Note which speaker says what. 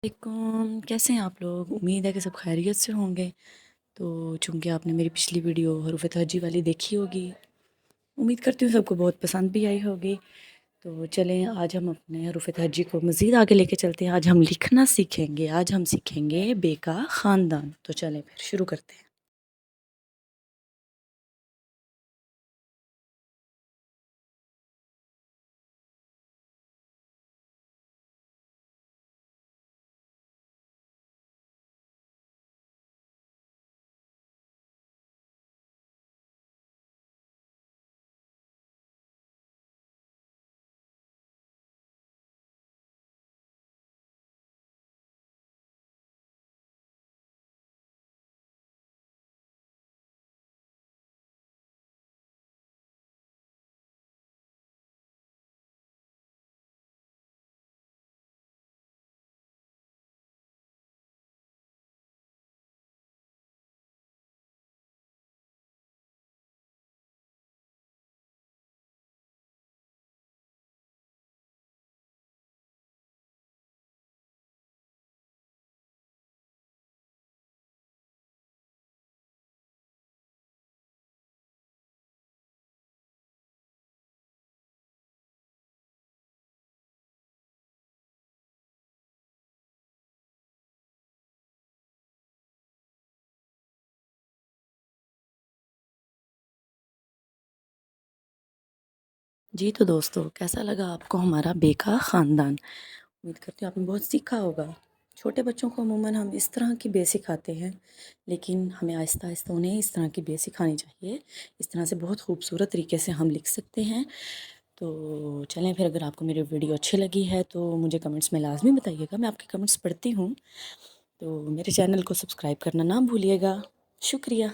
Speaker 1: علیکم، کیسے ہیں آپ لوگ؟ امید ہے کہ سب خیریت سے ہوں گے۔ تو چونکہ آپ نے میری پچھلی ویڈیو حروف تہجی والی دیکھی ہوگی، امید کرتی ہوں سب کو بہت پسند بھی آئی ہوگی۔ تو چلیں آج ہم اپنے حروف تہجی کو مزید آگے لے کے چلتے ہیں۔ آج ہم لکھنا سیکھیں گے، آج ہم سیکھیں گے بے کا خاندان۔ تو چلیں پھر شروع کرتے ہیں۔ جی تو دوستو، کیسا لگا آپ کو ہمارا بے کا خاندان؟ امید کرتی ہوں آپ نے بہت سیکھا ہوگا۔ چھوٹے بچوں کو عموماً ہم اس طرح کی بے سکھاتے ہیں، لیکن ہمیں آہستہ آہستہ انہیں اس طرح کی بے سکھانی چاہیے۔ اس طرح سے بہت خوبصورت طریقے سے ہم لکھ سکتے ہیں۔ تو چلیں پھر، اگر آپ کو میری ویڈیو اچھی لگی ہے تو مجھے کمنٹس میں لازمی بتائیے گا، میں آپ کے کمنٹس پڑھتی ہوں۔ تو میرے چینل کو سبسکرائب کرنا نہ بھولیے گا۔ شکریہ۔